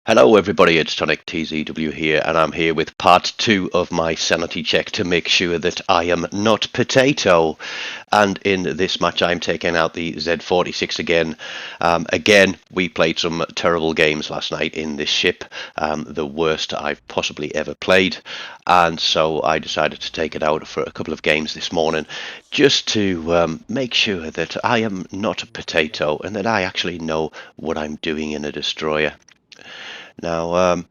Hello everybody, it's Tonic TZW here, and I'm here with part 2 of my sanity check to make sure that I am not potato. And in this match I'm taking out the Z-46 again. Again, we played some terrible games last night in this ship, the worst I've possibly ever played. And so I decided to take it out for a couple of games this morning, just to make sure that I am not a potato and that I actually know what I'm doing in a destroyer. Now,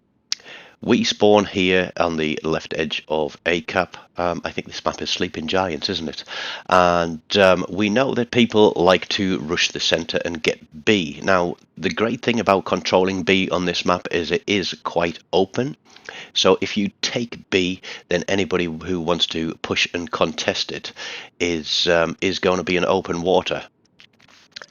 we spawn here on the left edge of A cap. I think this map is Sleeping Giants, isn't it? And we know that people like to rush the centre and get B. Now, the great thing about controlling B on this map is it is quite open. So if you take B, then anybody who wants to push and contest it is going to be in open water.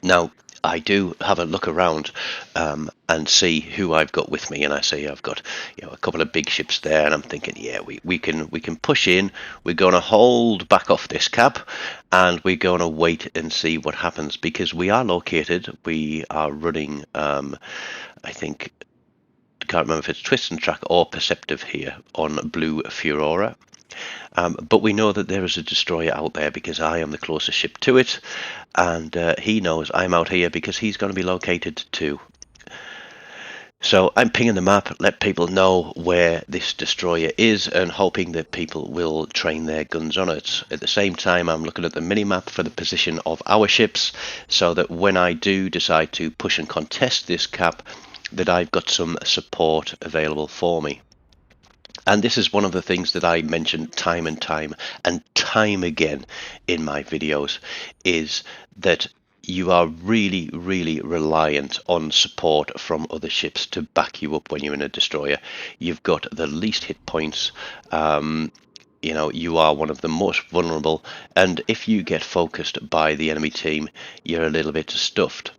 Now, I do have a look around and see who I've got with me, and I see I've got a couple of big ships there, and I'm thinking, yeah, we can push in. We're going to hold back off this cap, and we're going to wait and see what happens, because we are located. We are running, I think, I can't remember if it's Twist and Track or Perceptive here on Blue Furora. But we know that there is a destroyer out there because I am the closest ship to it, and he knows I'm out here because he's going to be located too. So I'm pinging the map, let people know where this destroyer is, and hoping that people will train their guns on it. At the same time, I'm looking at the mini-map for the position of our ships, so that when I do decide to push and contest this cap, that I've got some support available for me. And this is one of the things that I mention time and time again in my videos, is that you are really, really reliant on support from other ships to back you up when you're in a destroyer. You've got the least hit points. You are one of the most vulnerable, and if you get focused by the enemy team, you're a little bit stuffed.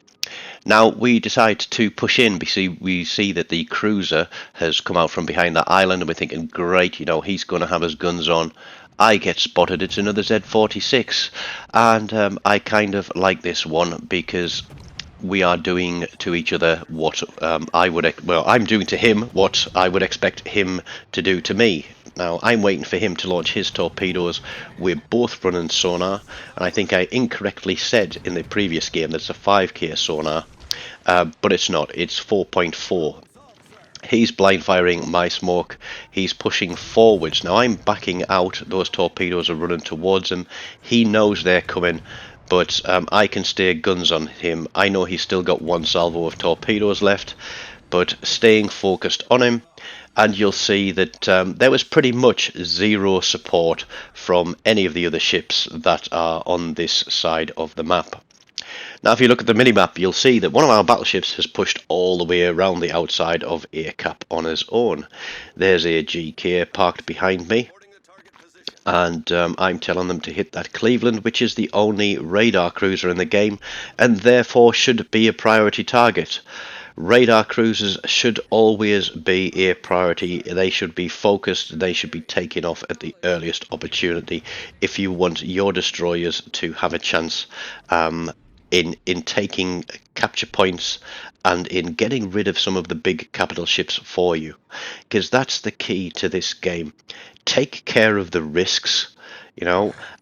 Now we decide to push in because we see that the cruiser has come out from behind that island, and we're thinking, great, he's going to have his guns on. I get spotted, it's another Z-46, and I kind of like this one because we are doing to each other what I'm doing to him what I would expect him to do to me. Now, I'm waiting for him to launch his torpedoes. We're both running sonar, and I think I incorrectly said in the previous game that it's a 5K sonar, but it's not. It's 4.4. He's blind firing my smoke. He's pushing forwards. Now, I'm backing out. Those torpedoes are running towards him. He knows they're coming, but I can stay guns on him. I know he's still got one salvo of torpedoes left, but staying focused on him, and you'll see that there was pretty much zero support from any of the other ships that are on this side of the map. Now, if you look at the minimap, you'll see that one of our battleships has pushed all the way around the outside of AirCap on his own. There's a GK parked behind me, and I'm telling them to hit that Cleveland, which is the only radar cruiser in the game, and therefore should be a priority target. Radar cruisers should always be a priority. They should be focused. They should be taken off at the earliest opportunity if you want your destroyers to have a chance in taking capture points and in getting rid of some of the big capital ships for you, because that's the key to this game. Take care of the risks,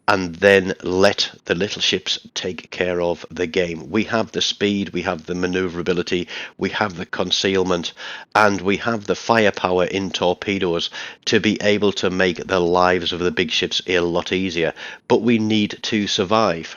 and then let the little ships take care of the game. We have the speed, we have the maneuverability, we have the concealment, and we have the firepower in torpedoes to be able to make the lives of the big ships a lot easier, but we need to survive.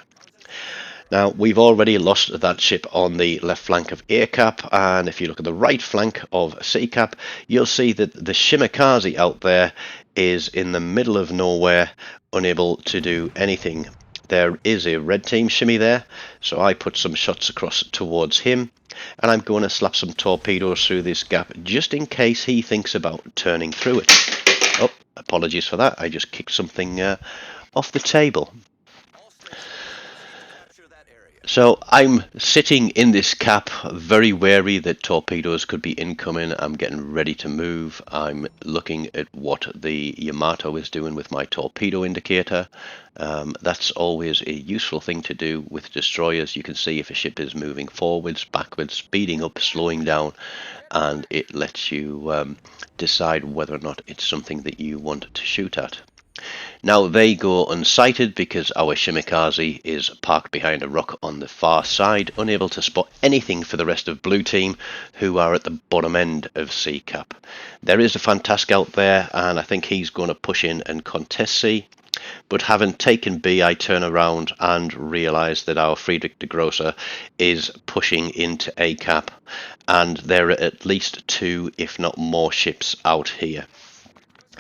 Now, we've already lost that ship on the left flank of AirCap, and if you look at the right flank of CCAP, you'll see that the Shimakaze out there is in the middle of nowhere, unable to do anything. There is a red team shimmy there, so I put some shots across towards him, and I'm going to slap some torpedoes through this gap just in case he thinks about turning through it. Oh, apologies for that, I just kicked something off the table. So I'm sitting in this cap, very wary that torpedoes could be incoming. I'm getting ready to move. I'm looking at what the Yamato is doing with my torpedo indicator. That's always a useful thing to do with destroyers. You can see if a ship is moving forwards, backwards, speeding up, slowing down, and it lets you decide whether or not it's something that you want to shoot at. Now they go unsighted because our Shimikaze is parked behind a rock on the far side, unable to spot anything for the rest of Blue Team, who are at the bottom end of C Cap. There is a Fantask out there, and I think he's going to push in and contest C. But having taken B, I turn around and realise that our Friedrich de Grosser is pushing into A Cap, and there are at least 2, if not more, ships out here.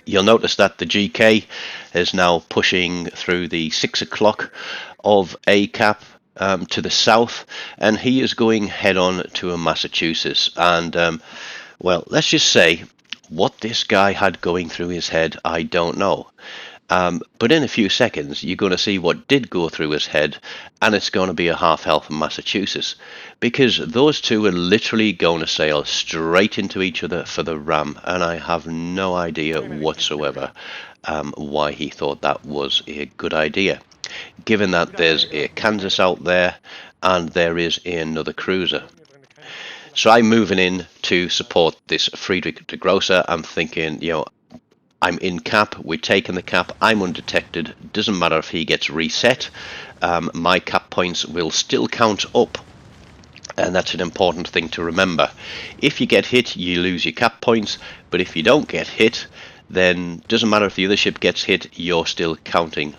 You'll notice that the GK is now pushing through the 6 o'clock of A Cap to the south, and he is going head on to a Massachusetts. And well, let's just say what this guy had going through his head, I don't know. But in a few seconds, you're going to see what did go through his head, and it's going to be a half health in Massachusetts, because those two are literally going to sail straight into each other for the ram, and I have no idea whatsoever why he thought that was a good idea, given that there's a Kansas out there and there is another cruiser. So I'm moving in to support this Friedrich de Grosser. I'm thinking, I'm in cap, we're taking the cap, I'm undetected, doesn't matter if he gets reset, my cap points will still count up, and that's an important thing to remember. If you get hit, you lose your cap points, but if you don't get hit, then doesn't matter if the other ship gets hit, you're still counting.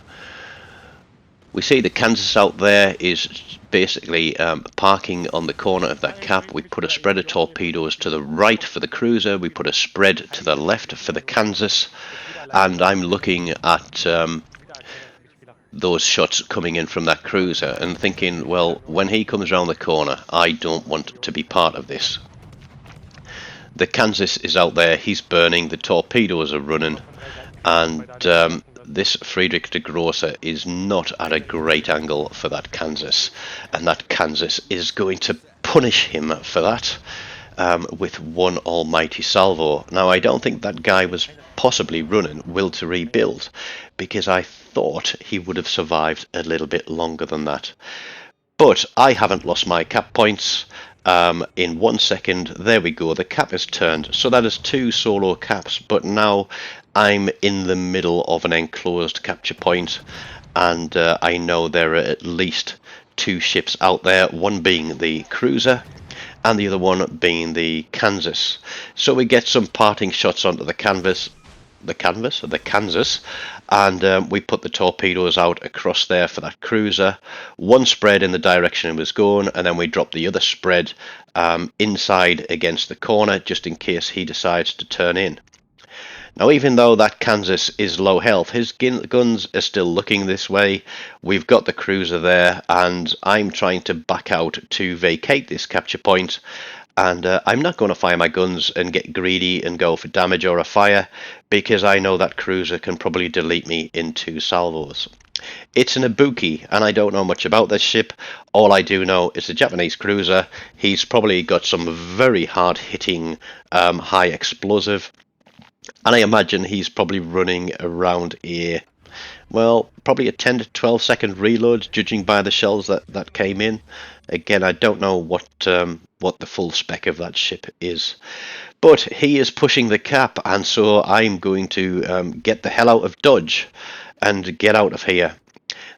We see the Kansas out there is basically parking on the corner of that cap. We put a spread of torpedoes to the right for the cruiser, we put a spread to the left for the Kansas, and I'm looking at those shots coming in from that cruiser and thinking, well, when he comes around the corner, I don't want to be part of this. The Kansas is out there, he's burning, the torpedoes are running, and this Friedrich de Grosser is not at a great angle for that Kansas, and that Kansas is going to punish him for that with one almighty salvo. Now, I don't think that guy was possibly running Will to Rebuild, because I thought he would have survived a little bit longer than that. But I haven't lost my cap points. In 1 second, there we go, the cap is turned, so that is 2 solo caps, but now I'm in the middle of an enclosed capture point, and I know there are at least 2 ships out there, one being the cruiser and the other one being the Kansas. So we get some parting shots onto the Kansas, and we put the torpedoes out across there for that cruiser. One spread in the direction it was going, and then we drop the other spread inside against the corner, just in case he decides to turn in. Now, even though that Kansas is low health, his guns are still looking this way. We've got the cruiser there, and I'm trying to back out to vacate this capture point. And I'm not going to fire my guns and get greedy and go for damage or a fire, because I know that cruiser can probably delete me in 2 salvos. It's an Ibuki, and I don't know much about this ship. All I do know is a Japanese cruiser. He's probably got some very hard-hitting, high explosive. And I imagine he's probably running around probably a 10 to 12 second reload, judging by the shells that came in. Again, I don't know what the full spec of that ship is. But he is pushing the cap, and so I'm going to get the hell out of Dodge and get out of here.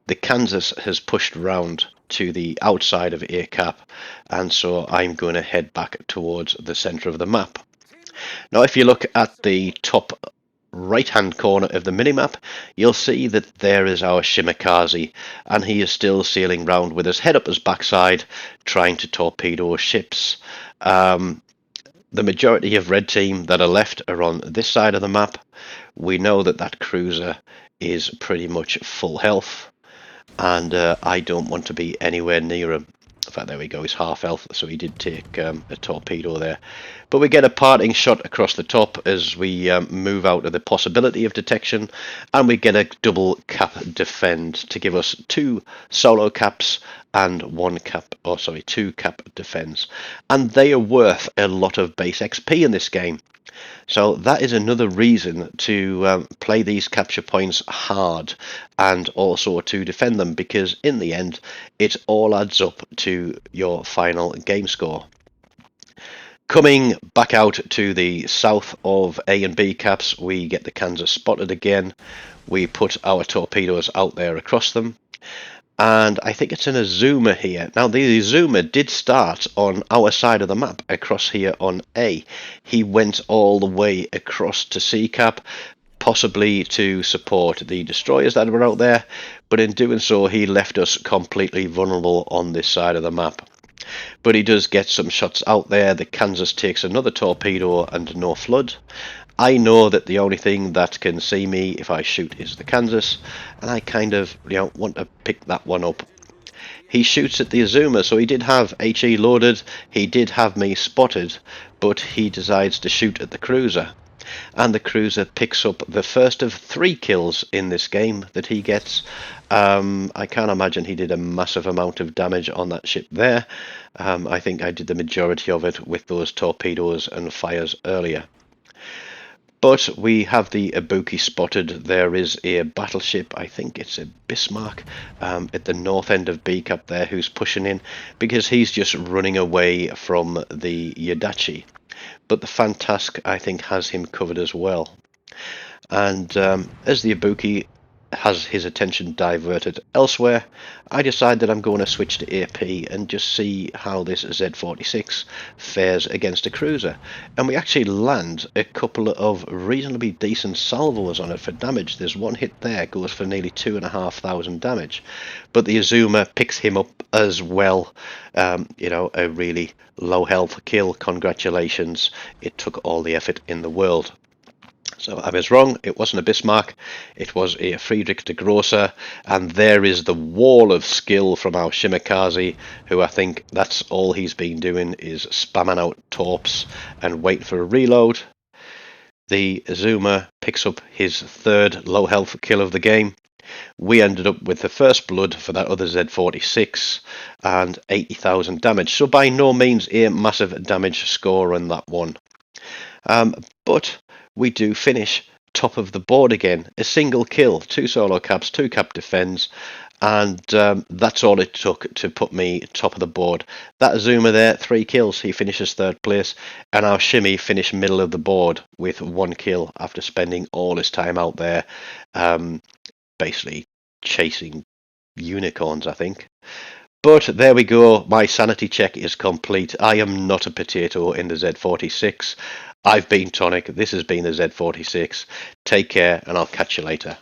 The Kansas has pushed round to the outside of A Cap, and so I'm going to head back towards the centre of the map. Now, if you look at the top right-hand corner of the minimap, you'll see that there is our Shimikaze, and he is still sailing round with his head up his backside, trying to torpedo ships. The majority of red team that are left are on this side of the map. We know that that cruiser is pretty much full health, and I don't want to be anywhere near him. In fact, there we go, he's half health, so he did take a torpedo there. But we get a parting shot across the top as we move out of the possibility of detection, and we get a double cap defend to give us 2 solo caps and 1 cap, or sorry, 2 cap defense. And they are worth a lot of base XP in this game. So that is another reason to play these capture points hard and also to defend them, because in the end it all adds up to your final game score. Coming back out to the south of A and B caps, we get the Kansas spotted again. We put our torpedoes out there across them. And I think it's an Azuma here. Now, the Azuma did start on our side of the map, across here on A. He went all the way across to C cap, possibly to support the destroyers that were out there, but in doing so, he left us completely vulnerable on this side of the map. But he does get some shots out there. The Kansas takes another torpedo and no flood. I know that the only thing that can see me if I shoot is the Kansas, and I kind of, want to pick that one up. He shoots at the Azuma, so he did have HE loaded, he did have me spotted, but he decides to shoot at the cruiser. And the cruiser picks up the first of 3 kills in this game that he gets. I can't imagine he did a massive amount of damage on that ship there. I think I did the majority of it with those torpedoes and fires earlier. But we have the Ibuki spotted. There is a battleship, I think it's a Bismarck, at the north end of B cap there, who's pushing in because he's just running away from the Yadachi. But the Fantask, I think, has him covered as well. And as the Ibuki has his attention diverted elsewhere, I decide that I'm going to switch to AP and just see how this Z-46 fares against a cruiser. And we actually land a couple of reasonably decent salvos on it for damage. There's one hit there, goes for nearly 2,500 damage. But the Azuma picks him up as well. A really low health kill. Congratulations. It took all the effort in the world. So I was wrong, it wasn't a Bismarck, it was a Friedrich de Grosser, and there is the wall of skill from our Shimakaze, who I think that's all he's been doing is spamming out torps and wait for a reload. The Azuma picks up his 3rd low health kill of the game. We ended up with the first blood for that other Z-46 and 80,000 damage, so by no means a massive damage score on that one. But we do finish top of the board again. A single kill, 2 solo caps, 2 cap defends, and that's all it took to put me top of the board. That Azuma there, 3 kills, he finishes 3rd place, and our Shimmy finished middle of the board with 1 kill after spending all his time out there, basically chasing unicorns, I think. But there we go, my sanity check is complete. I am not a potato in the Z-46. I've been Tonic, this has been the Z-46. Take care, and I'll catch you later.